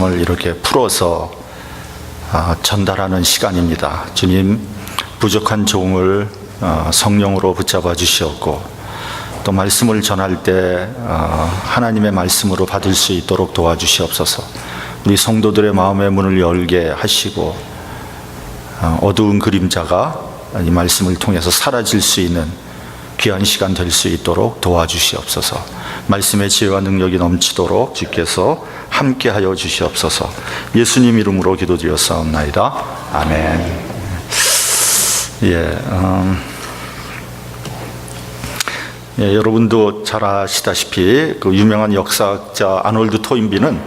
을 이렇게 풀어서 전달하는 시간입니다. 주님, 부족한 종을 성령으로 붙잡아 주시옵고, 또 말씀을 전할 때 하나님의 말씀으로 받을 수 있도록 도와주시옵소서. 우리 성도들의 마음의 문을 열게 하시고, 어두운 그림자가 이 말씀을 통해서 사라질 수 있는 귀한 시간 될 수 있도록 도와주시옵소서. 말씀의 지혜와 능력이 넘치도록 주께서 함께하여 주시옵소서. 예수님 이름으로 기도드렸사옵나이다. 아멘. 여러분도 잘 아시다시피 그 유명한 역사학자 아놀드 토인비는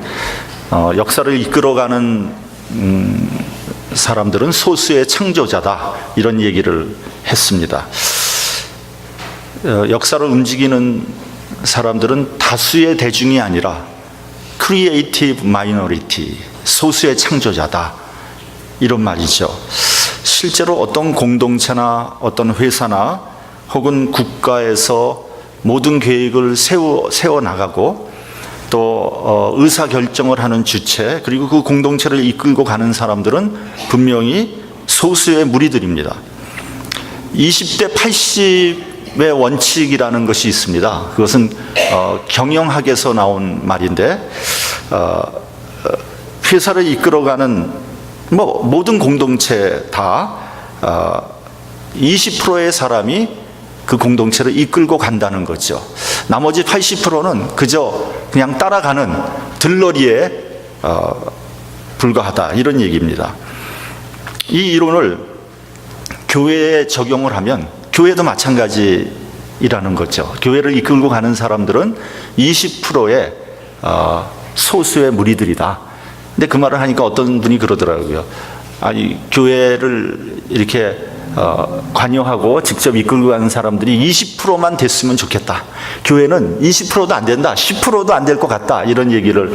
역사를 이끌어가는 사람들은 소수의 창조자다, 이런 얘기를 했습니다. 역사를 움직이는 사람들은 다수의 대중이 아니라 creative minority, 소수의 창조자다, 이런 말이죠. 실제로 어떤 공동체나 어떤 회사나 혹은 국가에서 모든 계획을 세워나가고 또 의사결정을 하는 주체, 그리고 그 공동체를 이끌고 가는 사람들은 분명히 소수의 무리들입니다. 20대 80의 원칙이라는 것이 있습니다. 그것은 경영학에서 나온 말인데, 회사를 이끌어가는 모든 공동체 다 20%의 사람이 그 공동체를 이끌고 간다는 거죠. 나머지 80%는 그저 그냥 따라가는 들러리에 불과하다, 이런 얘기입니다. 이 이론을 교회에 적용을 하면 교회도 마찬가지라는 거죠. 교회를 이끌고 가는 사람들은 20%의 소수의 무리들이다. 근데 그 말을 하니까 어떤 분이 그러더라고요. 아니, 교회를 이렇게 관여하고 직접 이끌고 가는 사람들이 20%만 됐으면 좋겠다. 교회는 20%도 안 된다, 10%도 안 될 것 같다, 이런 얘기를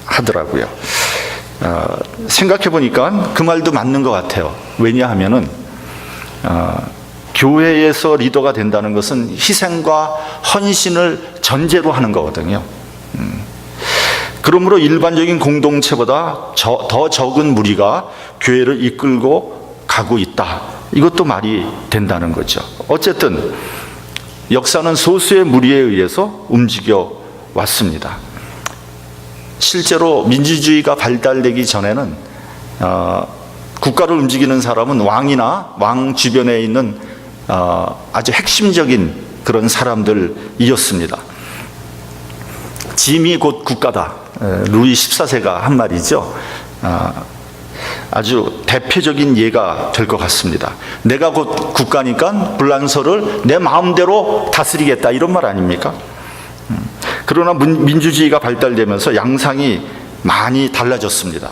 하더라고요. 생각해 보니까 그 말도 맞는 것 같아요. 왜냐하면은 교회에서 리더가 된다는 것은 희생과 헌신을 전제로 하는 거거든요. 그러므로 일반적인 공동체보다 더 적은 무리가 교회를 이끌고 가고 있다, 이것도 말이 된다는 거죠. 어쨌든 역사는 소수의 무리에 의해서 움직여 왔습니다. 실제로 민주주의가 발달되기 전에는 국가를 움직이는 사람은 왕이나 왕 주변에 있는 아주 핵심적인 그런 사람들이었습니다. 짐이 곧 국가다, 루이 14세가 한 말이죠. 아주 대표적인 예가 될 것 같습니다. 내가 곧 국가니까 불란서를 내 마음대로 다스리겠다, 이런 말 아닙니까? 그러나 민주주의가 발달되면서 양상이 많이 달라졌습니다.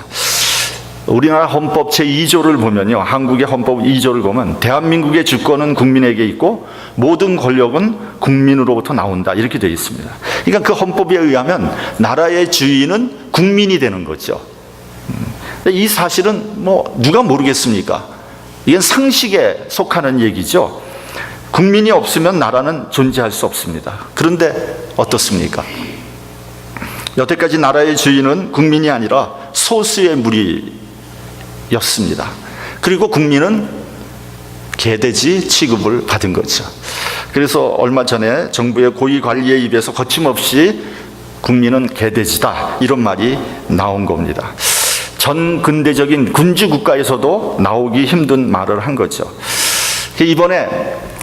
우리나라 헌법 제2조를 보면요, 한국의 헌법 2조를 보면 대한민국의 주권은 국민에게 있고 모든 권력은 국민으로부터 나온다, 이렇게 되어 있습니다. 그러니까 그 헌법에 의하면 나라의 주인은 국민이 되는 거죠. 이 사실은 누가 모르겠습니까? 이건 상식에 속하는 얘기죠. 국민이 없으면 나라는 존재할 수 없습니다. 그런데 어떻습니까? 여태까지 나라의 주인은 국민이 아니라 소수의 무리였습니다. 그리고 국민은 개돼지 취급을 받은 거죠. 그래서 얼마 전에 정부의 고위 관리의 입에서 거침없이 국민은 개돼지다, 이런 말이 나온 겁니다. 전 근대적인 군주 국가에서도 나오기 힘든 말을 한 거죠. 이번에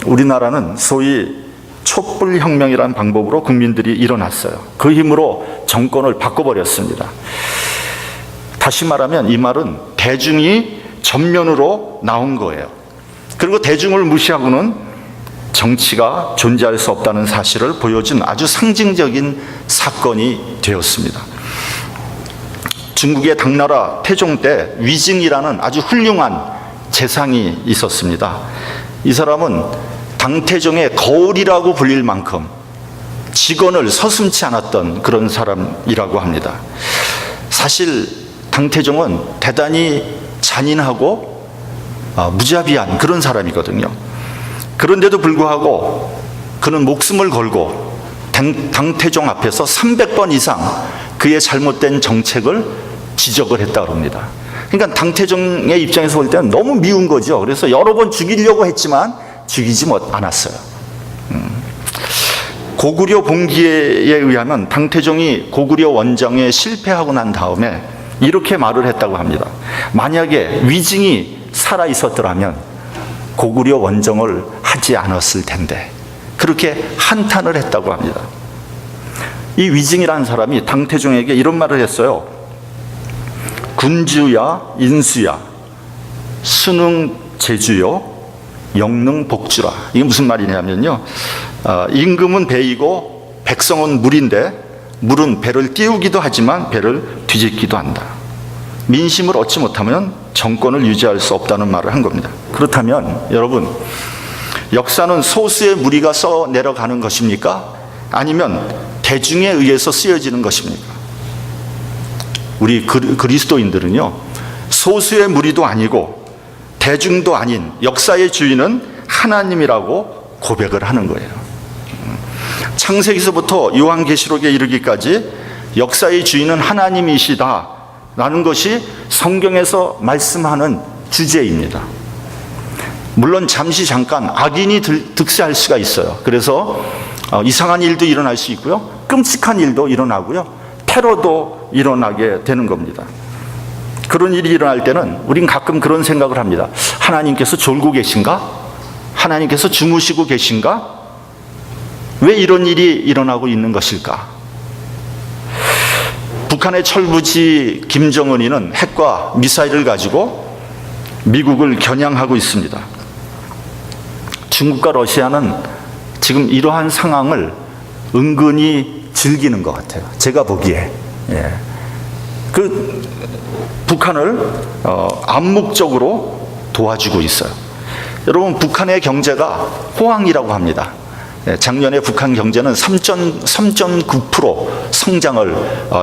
우리나라는 소위 촛불혁명이라는 방법으로 국민들이 일어났어요. 그 힘으로 정권을 바꿔버렸습니다. 다시 말하면 이 말은 대중이 전면으로 나온 거예요. 그리고 대중을 무시하고는 정치가 존재할 수 없다는 사실을 보여준 아주 상징적인 사건이 되었습니다. 중국의 당나라 태종 때 위징이라는 아주 훌륭한 재상이 있었습니다. 이 사람은 당태종의 거울이라고 불릴 만큼 직언을 서슴지 않았던 그런 사람이라고 합니다. 사실 당태종은 대단히 잔인하고 무자비한 그런 사람이거든요. 그런데도 불구하고 그는 목숨을 걸고 당태종 앞에서 300번 이상 그의 잘못된 정책을 지적을 했다고 합니다. 그러니까 당태종의 입장에서 볼 때는 너무 미운 거죠. 그래서 여러 번 죽이려고 했지만 죽이지 않았어요. 고구려 봉기에 의하면 당태종이 고구려 원정에 실패하고 난 다음에 이렇게 말을 했다고 합니다. 만약에 위증이 살아 있었더라면 고구려 원정을 하지 않았을 텐데, 그렇게 한탄을 했다고 합니다. 이 위증이라는 사람이 당태종에게 이런 말을 했어요. 군주야 인수야 수능 제주요 영능 복주라. 이게 무슨 말이냐면요, 임금은 배이고 백성은 물인데 물은 배를 띄우기도 하지만 배를 뒤집기도 한다. 민심을 얻지 못하면 정권을 유지할 수 없다는 말을 한 겁니다. 그렇다면 여러분, 역사는 소수의 무리가 써 내려가는 것입니까? 아니면 대중에 의해서 쓰여지는 것입니까? 우리 그리스도인들은요, 소수의 무리도 아니고 대중도 아닌 역사의 주인은 하나님이라고 고백을 하는 거예요. 창세기서부터 요한계시록에 이르기까지 역사의 주인은 하나님이시다 라는 것이 성경에서 말씀하는 주제입니다. 물론 잠깐 악인이 득세할 수가 있어요. 그래서 이상한 일도 일어날 수 있고요, 끔찍한 일도 일어나고요, 테러도 일어나게 되는 겁니다. 그런 일이 일어날 때는 우린 가끔 그런 생각을 합니다. 하나님께서 졸고 계신가? 하나님께서 주무시고 계신가? 왜 이런 일이 일어나고 있는 것일까? 북한의 철부지 김정은이는 핵과 미사일을 가지고 미국을 겨냥하고 있습니다. 중국과 러시아는 지금 이러한 상황을 은근히 즐기는 것 같아요. 제가 보기에. 북한을 암묵적으로 도와주고 있어요. 여러분, 북한의 경제가 호황이라고 합니다. 작년에 북한 경제는 3.9% 성장을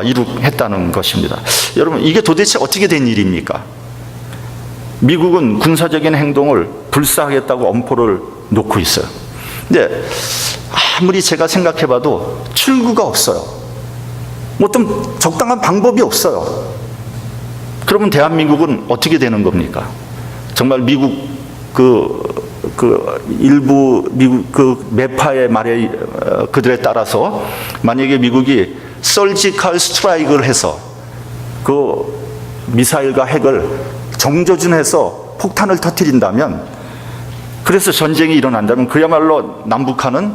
이룩했다는 것입니다. 여러분, 이게 도대체 어떻게 된 일입니까? 미국은 군사적인 행동을 불사하겠다고 엄포를 놓고 있어요. 근데 아무리 제가 생각해봐도 출구가 없어요. 어떤 적당한 방법이 없어요. 그러면 대한민국은 어떻게 되는 겁니까? 정말 미국 일부 미국 매파의 말에 그들에 따라서 만약에 미국이 서지컬 스트라이크를 해서 미사일과 핵을 정조준해서 폭탄을 터뜨린다면, 그래서 전쟁이 일어난다면 그야말로 남북한은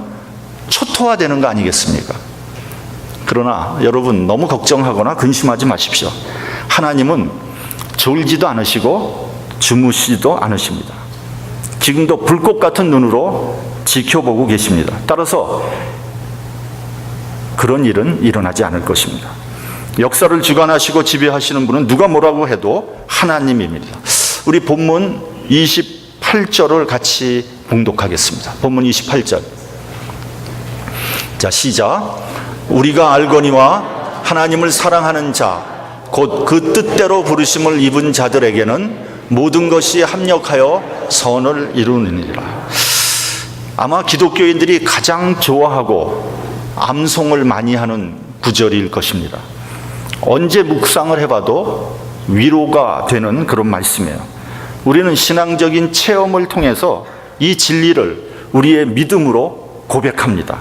초토화되는 거 아니겠습니까? 그러나 여러분, 너무 걱정하거나 근심하지 마십시오. 하나님은 졸지도 않으시고 주무시지도 않으십니다. 지금도 불꽃 같은 눈으로 지켜보고 계십니다. 따라서 그런 일은 일어나지 않을 것입니다. 역사를 주관하시고 지배하시는 분은 누가 뭐라고 해도 하나님입니다. 우리 본문 28절을 같이 봉독하겠습니다. 본문 28절. 자, 시작. 우리가 알거니와 하나님을 사랑하는 자, 곧 그 뜻대로 부르심을 입은 자들에게는 모든 것이 합력하여 선을 이루느니라. 아마 기독교인들이 가장 좋아하고 암송을 많이 하는 구절일 것입니다. 언제 묵상을 해봐도 위로가 되는 그런 말씀이에요. 우리는 신앙적인 체험을 통해서 이 진리를 우리의 믿음으로 고백합니다.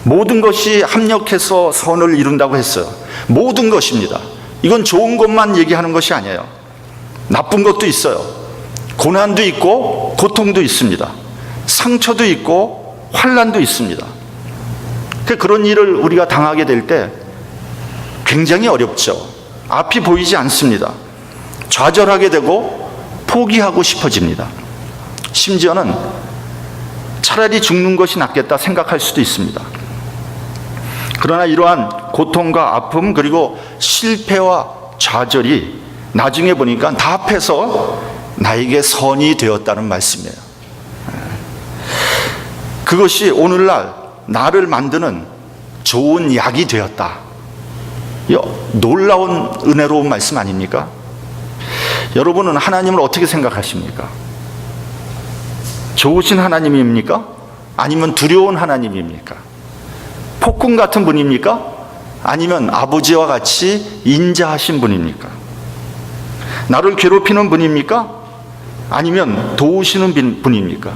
모든 것이 합력해서 선을 이룬다고 했어요. 모든 것입니다. 이건 좋은 것만 얘기하는 것이 아니에요. 나쁜 것도 있어요. 고난도 있고 고통도 있습니다. 상처도 있고 환난도 있습니다. 그런 일을 우리가 당하게 될 때 굉장히 어렵죠. 앞이 보이지 않습니다. 좌절하게 되고 포기하고 싶어집니다. 심지어는 차라리 죽는 것이 낫겠다 생각할 수도 있습니다. 그러나 이러한 고통과 아픔, 그리고 실패와 좌절이 나중에 보니까 다 합해서 나에게 선이 되었다는 말씀이에요. 그것이 오늘날 나를 만드는 좋은 약이 되었다. 놀라운 은혜로운 말씀 아닙니까? 여러분은 하나님을 어떻게 생각하십니까? 좋으신 하나님입니까? 아니면 두려운 하나님입니까? 폭군 같은 분입니까? 아니면 아버지와 같이 인자하신 분입니까? 나를 괴롭히는 분입니까? 아니면 도우시는 분입니까?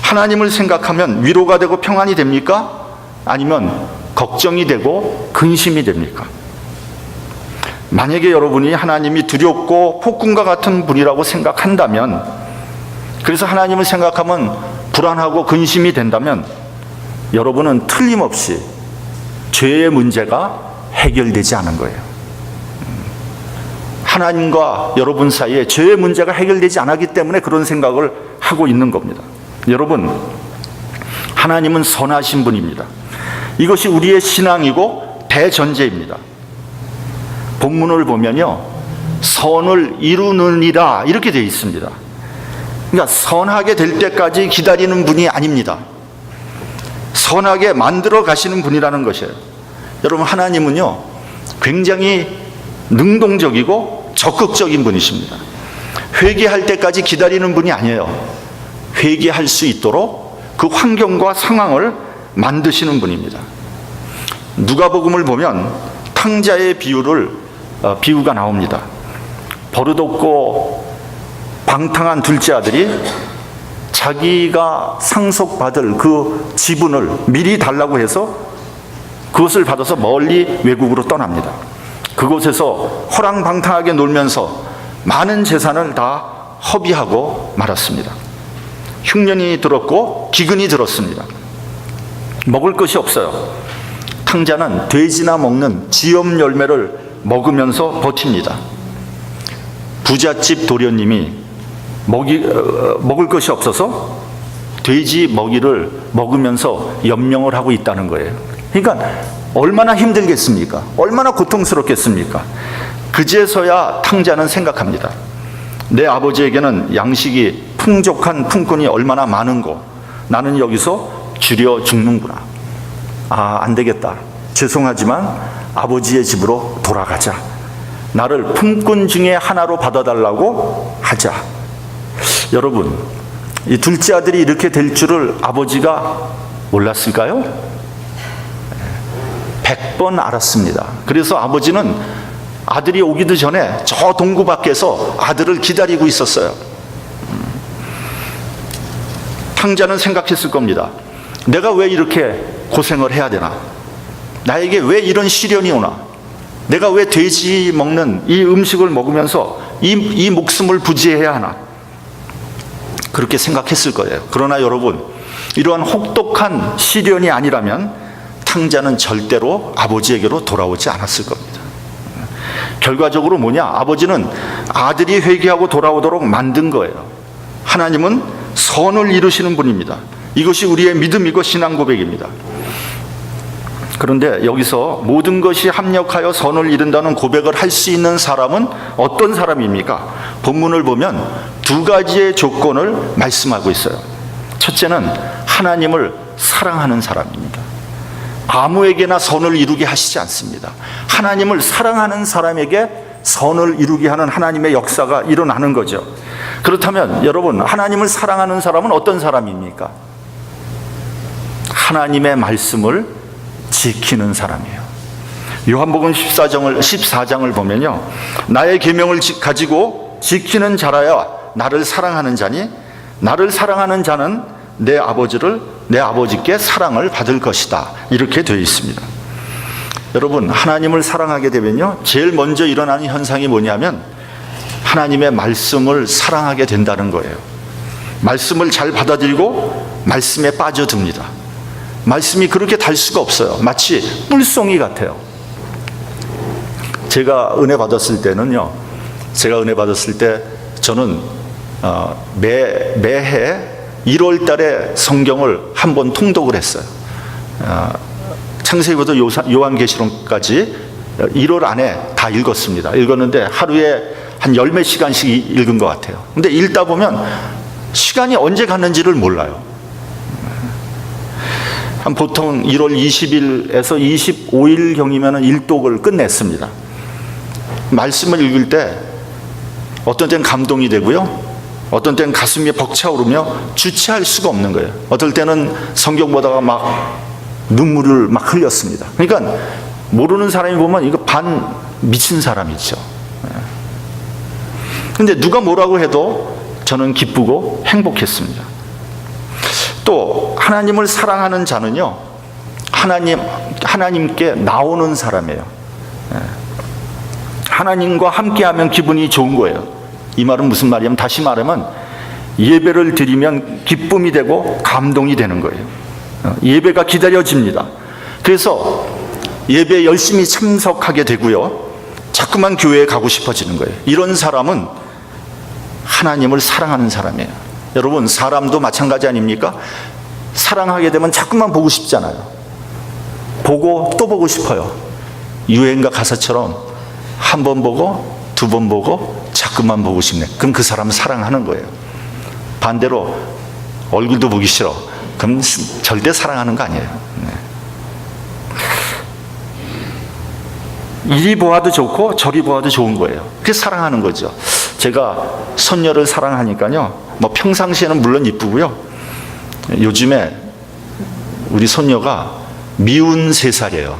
하나님을 생각하면 위로가 되고 평안이 됩니까? 아니면 걱정이 되고 근심이 됩니까? 만약에 여러분이 하나님이 두렵고 폭군과 같은 분이라고 생각한다면, 그래서 하나님을 생각하면 불안하고 근심이 된다면, 여러분은 틀림없이 죄의 문제가 해결되지 않은 거예요. 하나님과 여러분 사이에 죄의 문제가 해결되지 않았기 때문에 그런 생각을 하고 있는 겁니다. 여러분, 하나님은 선하신 분입니다. 이것이 우리의 신앙이고 대전제입니다. 본문을 보면요, 선을 이루느니라 이렇게 되어 있습니다. 그러니까 선하게 될 때까지 기다리는 분이 아닙니다. 선하게 만들어 가시는 분이라는 것이에요. 여러분, 하나님은요 굉장히 능동적이고 적극적인 분이십니다. 회개할 때까지 기다리는 분이 아니에요. 회개할 수 있도록 그 환경과 상황을 만드시는 분입니다. 누가복음을 보면 탕자의 비유가 나옵니다. 버릇없고 방탕한 둘째 아들이 자기가 상속받을 그 지분을 미리 달라고 해서 그것을 받아서 멀리 외국으로 떠납니다. 그곳에서 허랑방탕하게 놀면서 많은 재산을 다 허비하고 말았습니다. 흉년이 들었고 기근이 들었습니다. 먹을 것이 없어요. 탕자는 돼지나 먹는 지염 열매를 먹으면서 버팁니다. 부잣집 도련님이 먹을 것이 없어서 돼지 먹이를 먹으면서 연명을 하고 있다는 거예요. 그러니까 얼마나 힘들겠습니까? 얼마나 고통스럽겠습니까? 그제서야 탕자는 생각합니다. 내 아버지에게는 양식이 풍족한 품꾼이 얼마나 많은고 나는 여기서 주려 죽는구나. 안 되겠다. 죄송하지만 아버지의 집으로 돌아가자. 나를 품꾼 중에 하나로 받아달라고 하자. 여러분, 이 둘째 아들이 이렇게 될 줄을 아버지가 몰랐을까요? 100번 알았습니다. 그래서 아버지는 아들이 오기도 전에 저 동구 밖에서 아들을 기다리고 있었어요. 탕자는 생각했을 겁니다. 내가 왜 이렇게 고생을 해야 되나? 나에게 왜 이런 시련이 오나? 내가 왜 돼지 먹는 이 음식을 먹으면서 이 목숨을 부지해야 하나? 그렇게 생각했을 거예요. 그러나 여러분, 이러한 혹독한 시련이 아니라면 탕자는 절대로 아버지에게로 돌아오지 않았을 겁니다. 결과적으로 뭐냐? 아버지는 아들이 회개하고 돌아오도록 만든 거예요. 하나님은 선을 이루시는 분입니다. 이것이 우리의 믿음이고 신앙 고백입니다. 그런데 여기서 모든 것이 합력하여 선을 이룬다는 고백을 할 수 있는 사람은 어떤 사람입니까? 본문을 보면 두 가지의 조건을 말씀하고 있어요. 첫째는 하나님을 사랑하는 사람입니다. 아무에게나 선을 이루게 하시지 않습니다. 하나님을 사랑하는 사람에게 선을 이루게 하는 하나님의 역사가 일어나는 거죠. 그렇다면 여러분, 하나님을 사랑하는 사람은 어떤 사람입니까? 하나님의 말씀을 지키는 사람이에요. 요한복음 14장을 보면요, 나의 계명을 가지고 지키는 자라야 나를 사랑하는 자니 나를 사랑하는 자는 내 아버지께 사랑을 받을 것이다. 이렇게 되어 있습니다. 여러분, 하나님을 사랑하게 되면요, 제일 먼저 일어나는 현상이 뭐냐면 하나님의 말씀을 사랑하게 된다는 거예요. 말씀을 잘 받아들이고 말씀에 빠져듭니다. 말씀이 그렇게 달 수가 없어요. 마치 뿔송이 같아요. 제가 은혜 받았을 때 저는 매해 1월 달에 성경을 한 번 통독을 했어요. 창세기부터 요한계시록까지 1월 안에 다 읽었는데 하루에 한 10몇 시간씩 읽은 것 같아요. 근데 읽다 보면 시간이 언제 갔는지를 몰라요. 한 보통 1월 20일에서 25일경이면 일독을 끝냈습니다. 말씀을 읽을 때 어떤 때는 감동이 되고요, 어떤 때는 가슴이 벅차오르며 주체할 수가 없는 거예요. 어떨 때는 성경 보다가 막 눈물을 막 흘렸습니다. 그러니까 모르는 사람이 보면 이거 반 미친 사람이죠. 근데 누가 뭐라고 해도 저는 기쁘고 행복했습니다. 또 하나님을 사랑하는 자는요, 하나님께 나오는 사람이에요. 하나님과 함께하면 기분이 좋은 거예요. 이 말은 무슨 말이냐면, 다시 말하면 예배를 드리면 기쁨이 되고 감동이 되는 거예요. 예배가 기다려집니다. 그래서 예배에 열심히 참석하게 되고요, 자꾸만 교회에 가고 싶어지는 거예요. 이런 사람은 하나님을 사랑하는 사람이에요. 여러분, 사람도 마찬가지 아닙니까? 사랑하게 되면 자꾸만 보고 싶잖아요. 보고 또 보고 싶어요. 유행가 가사처럼 한 번 보고 두 번 보고 자꾸만 보고 싶네. 그럼 그 사람은 사랑하는 거예요. 반대로 얼굴도 보기 싫어. 그럼 절대 사랑하는 거 아니에요. 이리 보아도 좋고 저리 보아도 좋은 거예요. 그게 사랑하는 거죠. 제가 손녀를 사랑하니까요, 뭐 평상시에는 물론 이쁘고요, 요즘에 우리 손녀가 미운 3살이에요.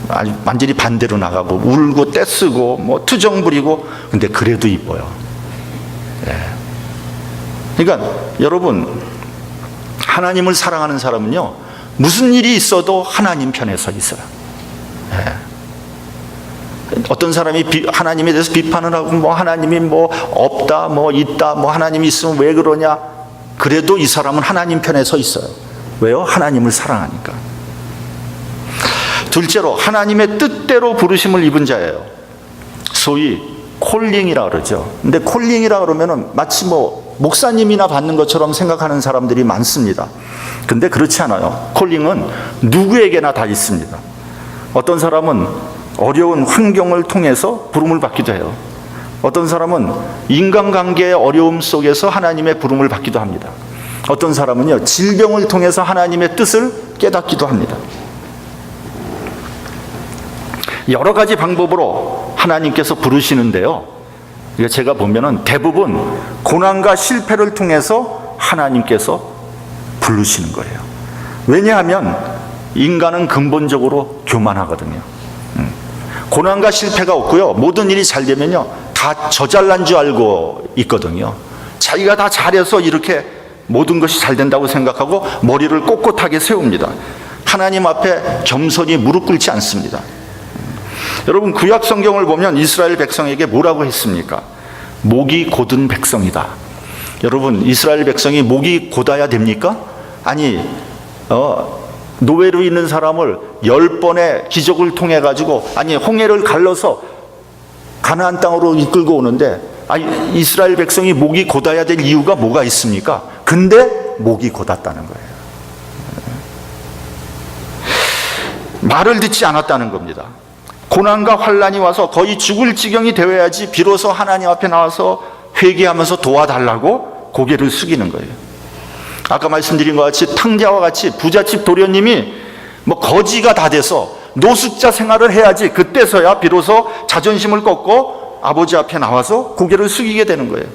아주 완전히 반대로 나가고 울고 떼쓰고 뭐 투정 부리고, 근데 그래도 이뻐요. 그러니까 여러분, 하나님을 사랑하는 사람은요, 무슨 일이 있어도 하나님 편에 서 있어요. 어떤 사람이 하나님에 대해서 비판을 하고, 뭐 하나님이 뭐 없다, 뭐 있다, 뭐 하나님이 있으면 왜 그러냐, 그래도 이 사람은 하나님 편에 서 있어요. 왜요? 하나님을 사랑하니까. 둘째로, 하나님의 뜻대로 부르심을 입은 자예요. 소위 콜링이라 그러죠. 근데 콜링이라 그러면은 마치 뭐 목사님이나 받는 것처럼 생각하는 사람들이 많습니다. 근데 그렇지 않아요. 콜링은 누구에게나 다 있습니다. 어떤 사람은 어려운 환경을 통해서 부름을 받기도 해요. 어떤 사람은 인간관계의 어려움 속에서 하나님의 부름을 받기도 합니다. 어떤 사람은요, 질병을 통해서 하나님의 뜻을 깨닫기도 합니다. 여러 가지 방법으로 하나님께서 부르시는데요, 제가 보면은 대부분 고난과 실패를 통해서 하나님께서 부르시는 거예요. 왜냐하면 인간은 근본적으로 교만하거든요. 고난과 실패가 없고요, 모든 일이 잘 되면요, 다 저 잘난 줄 알고 있거든요. 자기가 다 잘해서 이렇게 모든 것이 잘 된다고 생각하고 머리를 꼿꼿하게 세웁니다. 하나님 앞에 겸손히 무릎 꿇지 않습니다. 여러분, 구약 성경을 보면 이스라엘 백성에게 뭐라고 했습니까? 목이 곧은 백성이다. 여러분, 이스라엘 백성이 목이 곧아야 됩니까? 아니, 노예로 있는 사람을 10번의 기적을 통해 가지고, 아니 홍해를 갈라서 가나안 땅으로 이끌고 오는데, 아니 이스라엘 백성이 목이 곧아야 될 이유가 뭐가 있습니까? 근데 목이 곧았다는 거예요. 말을 듣지 않았다는 겁니다. 고난과 환난이 와서 거의 죽을 지경이 되어야지 비로소 하나님 앞에 나와서 회개하면서 도와달라고 고개를 숙이는 거예요. 아까 말씀드린 것 같이 탕자와 같이 부잣집 도련님이 뭐 거지가 다 돼서 노숙자 생활을 해야지 그때서야 비로소 자존심을 꺾고 아버지 앞에 나와서 고개를 숙이게 되는 거예요.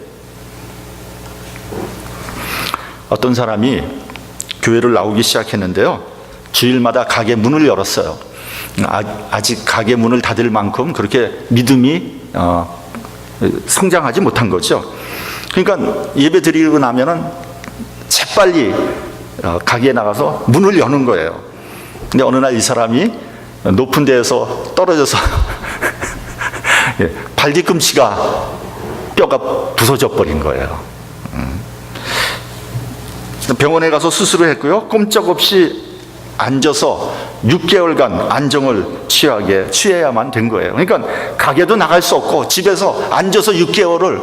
어떤 사람이 교회를 나오기 시작했는데요, 주일마다 가게 문을 열었어요. 아직 가게 문을 닫을 만큼 그렇게 믿음이 성장하지 못한 거죠. 그러니까 예배 드리고 나면은 재빨리 가게에 나가서 문을 여는 거예요. 근데 어느 날 이 사람이 높은 데에서 떨어져서 발 뒤꿈치가 뼈가 부서져 버린 거예요. 병원에 가서 수술을 했고요, 꼼짝없이 앉아서 6개월간 안정을 취해야만 된 거예요. 그러니까 가게도 나갈 수 없고 집에서 앉아서 6개월을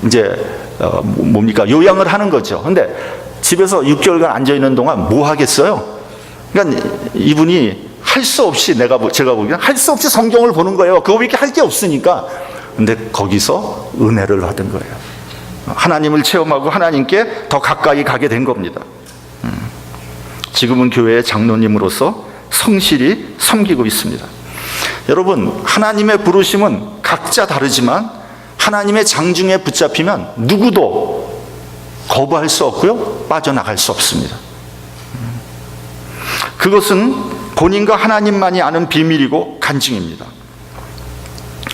이제 요양을 하는 거죠. 근데 집에서 6개월간 앉아 있는 동안 뭐 하겠어요? 그러니까 이분이 할 수 없이, 제가 보기에는 할 수 없이 성경을 보는 거예요. 그거밖에 할 게 없으니까. 근데 거기서 은혜를 받은 거예요. 하나님을 체험하고 하나님께 더 가까이 가게 된 겁니다. 지금은 교회의 장로님으로서 성실히 섬기고 있습니다. 여러분, 하나님의 부르심은 각자 다르지만 하나님의 장중에 붙잡히면 누구도 거부할 수 없고요, 빠져나갈 수 없습니다. 그것은 본인과 하나님만이 아는 비밀이고 간증입니다.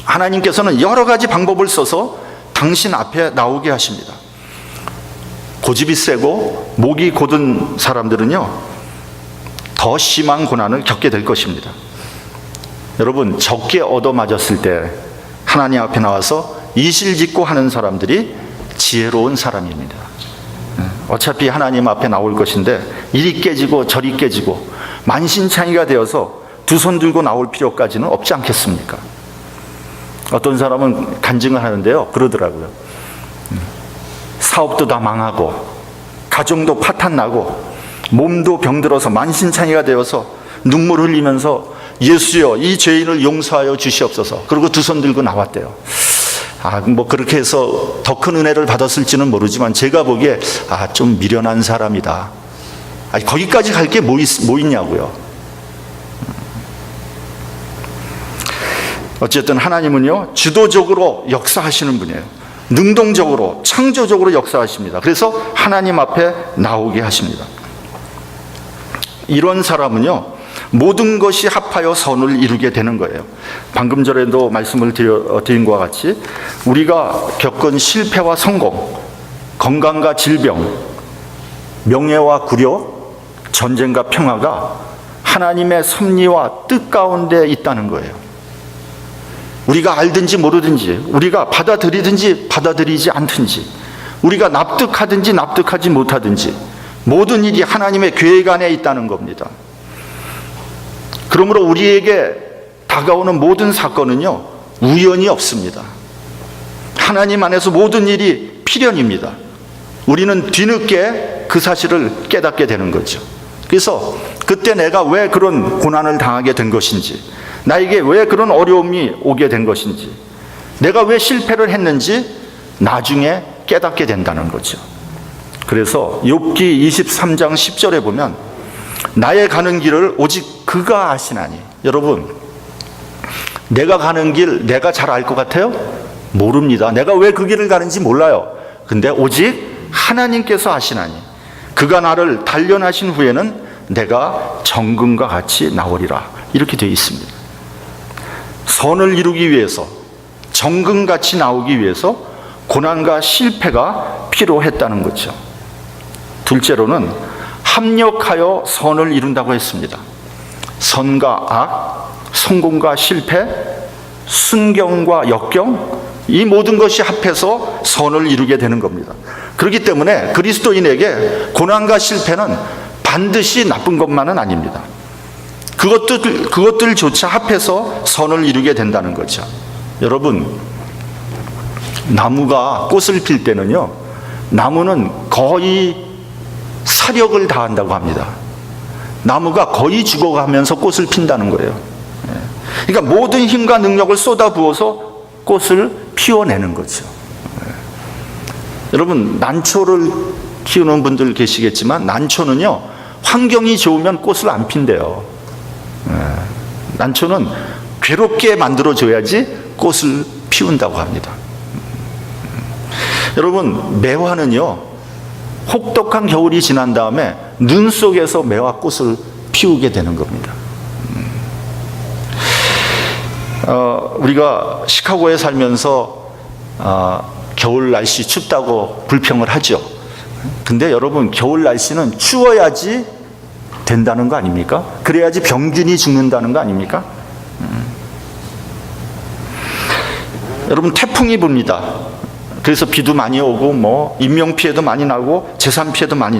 하나님께서는 여러 가지 방법을 써서 당신 앞에 나오게 하십니다. 고집이 세고 목이 곧은 사람들은요, 더 심한 고난을 겪게 될 것입니다. 여러분, 적게 얻어맞았을 때 하나님 앞에 나와서 이실직고 하는 사람들이 지혜로운 사람입니다. 어차피 하나님 앞에 나올 것인데 이리 깨지고 저리 깨지고 만신창이가 되어서 두 손 들고 나올 필요까지는 없지 않겠습니까? 어떤 사람은 간증을 하는데요, 그러더라고요. 사업도 다 망하고 가정도 파탄나고 몸도 병들어서 만신창이가 되어서 눈물 흘리면서 예수여, 이 죄인을 용서하여 주시옵소서. 그리고 두 손 들고 나왔대요. 뭐 그렇게 해서 더 큰 은혜를 받았을지는 모르지만 제가 보기에 좀 미련한 사람이다. 거기까지 갈 게 뭐 있냐고요. 어쨌든 하나님은요, 주도적으로 역사하시는 분이에요. 능동적으로, 창조적으로 역사하십니다. 그래서 하나님 앞에 나오게 하십니다. 이런 사람은요, 모든 것이 합하여 선을 이루게 되는 거예요. 방금 전에도 말씀을 드린 것과 같이 우리가 겪은 실패와 성공, 건강과 질병, 명예와 굴욕, 전쟁과 평화가 하나님의 섭리와 뜻 가운데 있다는 거예요. 우리가 알든지 모르든지, 우리가 받아들이든지 받아들이지 않든지, 우리가 납득하든지 납득하지 못하든지 모든 일이 하나님의 계획 안에 있다는 겁니다. 그러므로 우리에게 다가오는 모든 사건은요, 우연이 없습니다. 하나님 안에서 모든 일이 필연입니다. 우리는 뒤늦게 그 사실을 깨닫게 되는 거죠. 그래서 그때 내가 왜 그런 고난을 당하게 된 것인지, 나에게 왜 그런 어려움이 오게 된 것인지, 내가 왜 실패를 했는지 나중에 깨닫게 된다는 거죠. 그래서 욥기 23장 10절에 보면 나의 가는 길을 오직 그가 아시나니. 여러분, 내가 가는 길 내가 잘 알 것 같아요? 모릅니다. 내가 왜 그 길을 가는지 몰라요. 근데 오직 하나님께서 아시나니 그가 나를 단련하신 후에는 내가 정금과 같이 나오리라. 이렇게 되어 있습니다. 선을 이루기 위해서, 정금같이 나오기 위해서 고난과 실패가 필요했다는 거죠. 둘째로는 합력하여 선을 이룬다고 했습니다. 선과 악, 성공과 실패, 순경과 역경, 이 모든 것이 합해서 선을 이루게 되는 겁니다. 그렇기 때문에 그리스도인에게 고난과 실패는 반드시 나쁜 것만은 아닙니다. 그것들조차 합해서 선을 이루게 된다는 거죠. 여러분, 나무가 꽃을 필 때는요, 나무는 거의 사력을 다한다고 합니다. 나무가 거의 죽어가면서 꽃을 핀다는 거예요. 그러니까 모든 힘과 능력을 쏟아부어서 꽃을 피워내는 거죠. 여러분, 난초를 키우는 분들 계시겠지만 난초는요, 환경이 좋으면 꽃을 안 핀대요. 난초는 괴롭게 만들어줘야지 꽃을 피운다고 합니다. 여러분, 매화는요, 혹독한 겨울이 지난 다음에 눈 속에서 매화꽃을 피우게 되는 겁니다. 우리가 시카고에 살면서 겨울 날씨 춥다고 불평을 하죠. 근데 여러분, 겨울 날씨는 추워야지 된다는 거 아닙니까? 그래야지 병균이 죽는다는 거 아닙니까? 여러분, 태풍이 붑니다. 그래서 비도 많이 오고 인명피해도 많이 나고 재산피해도 많이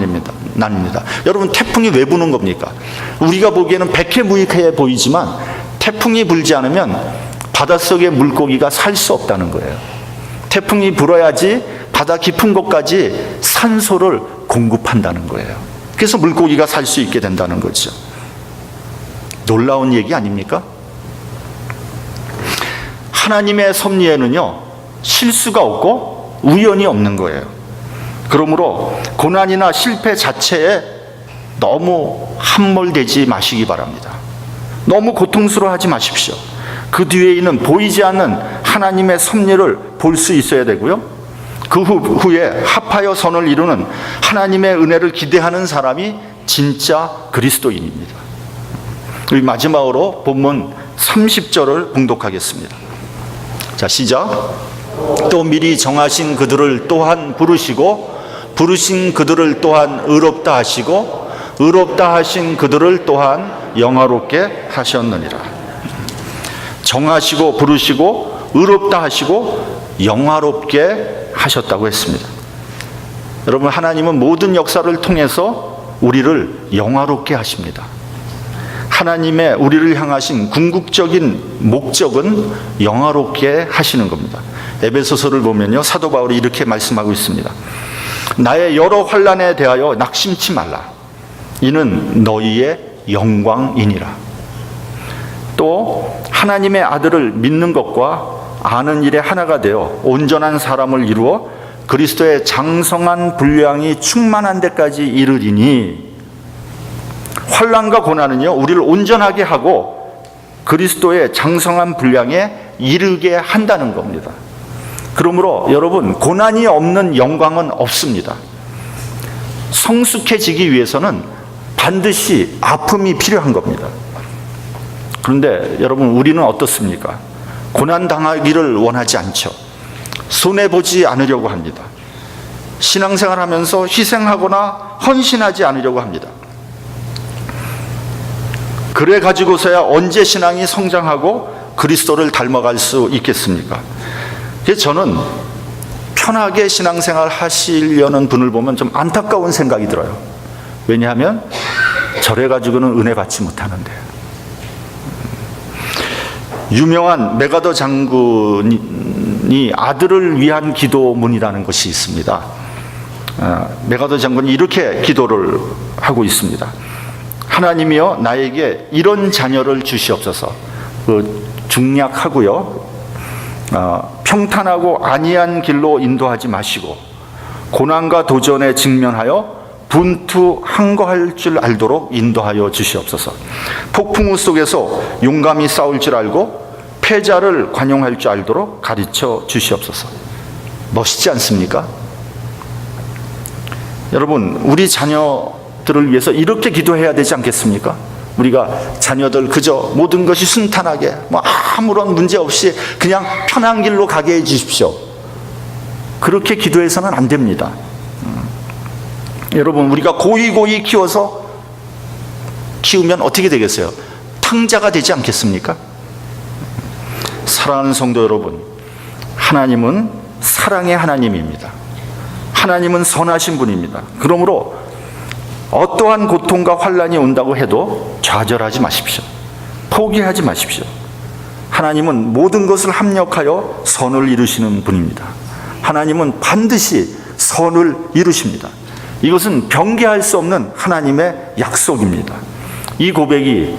납니다. 여러분, 태풍이 왜 부는 겁니까? 우리가 보기에는 백해무익해 보이지만 태풍이 불지 않으면 바닷속의 물고기가 살 수 없다는 거예요. 태풍이 불어야지 바다 깊은 곳까지 산소를 공급한다는 거예요. 그래서 물고기가 살 수 있게 된다는 거죠. 놀라운 얘기 아닙니까? 하나님의 섭리에는요, 실수가 없고 우연이 없는 거예요. 그러므로 고난이나 실패 자체에 너무 함몰되지 마시기 바랍니다. 너무 고통스러워하지 마십시오. 그 뒤에 있는 보이지 않는 하나님의 섭리를 볼 수 있어야 되고요. 그 후에 합하여 선을 이루는 하나님의 은혜를 기대하는 사람이 진짜 그리스도인입니다. 우리 마지막으로 본문 30절을 봉독하겠습니다. 자, 시작. 또 미리 정하신 그들을 또한 부르시고 부르신 그들을 또한 의롭다 하시고 의롭다 하신 그들을 또한 영화롭게 하셨느니라. 정하시고 부르시고 의롭다 하시고 영화롭게 하셨다고 했습니다. 여러분, 하나님은 모든 역사를 통해서 우리를 영화롭게 하십니다. 하나님의 우리를 향하신 궁극적인 목적은 영화롭게 하시는 겁니다. 에베소서를 보면요, 사도 바울이 이렇게 말씀하고 있습니다. 나의 여러 환난에 대하여 낙심치 말라. 이는 너희의 영광이니라. 또 하나님의 아들을 믿는 것과 아는 일에 하나가 되어 온전한 사람을 이루어 그리스도의 장성한 분량이 충만한 데까지 이르리니, 환난과 고난은요, 우리를 온전하게 하고 그리스도의 장성한 분량에 이르게 한다는 겁니다. 그러므로 여러분, 고난이 없는 영광은 없습니다. 성숙해지기 위해서는 반드시 아픔이 필요한 겁니다. 그런데 여러분, 우리는 어떻습니까? 고난 당하기를 원하지 않죠. 손해보지 않으려고 합니다. 신앙생활 하면서 희생하거나 헌신하지 않으려고 합니다. 그래 가지고서야 언제 신앙이 성장하고 그리스도를 닮아갈 수 있겠습니까? 그래서 저는 편하게 신앙생활 하시려는 분을 보면 좀 안타까운 생각이 들어요. 왜냐하면 저래 가지고는 은혜 받지 못하는데. 유명한 메가더 장군이 아들을 위한 기도문이라는 것이 있습니다. 메가더 장군이 이렇게 기도를 하고 있습니다. 하나님이여, 나에게 이런 자녀를 주시옵소서. 중약하고요, 평탄하고 안이한 길로 인도하지 마시고 고난과 도전에 직면하여 분투항거할 줄 알도록 인도하여 주시옵소서. 폭풍우 속에서 용감히 싸울 줄 알고 패자를 관용할 줄 알도록 가르쳐 주시옵소서. 멋있지 않습니까? 여러분, 우리 자녀들을 위해서 이렇게 기도해야 되지 않겠습니까? 우리가 자녀들 그저 모든 것이 순탄하게 아무런 문제 없이 그냥 편한 길로 가게 해 주십시오. 그렇게 기도해서는 안 됩니다. 여러분, 우리가 고이 키우면 어떻게 되겠어요? 탕자가 되지 않겠습니까? 사랑하는 성도 여러분, 하나님은 사랑의 하나님입니다. 하나님은 선하신 분입니다. 그러므로 어떠한 고통과 환난이 온다고 해도 좌절하지 마십시오. 포기하지 마십시오. 하나님은 모든 것을 합력하여 선을 이루시는 분입니다. 하나님은 반드시 선을 이루십니다. 이것은 변개할 수 없는 하나님의 약속입니다. 이 고백이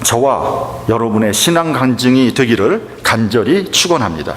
저와 여러분의 신앙 간증이 되기를 간절히 축원합니다.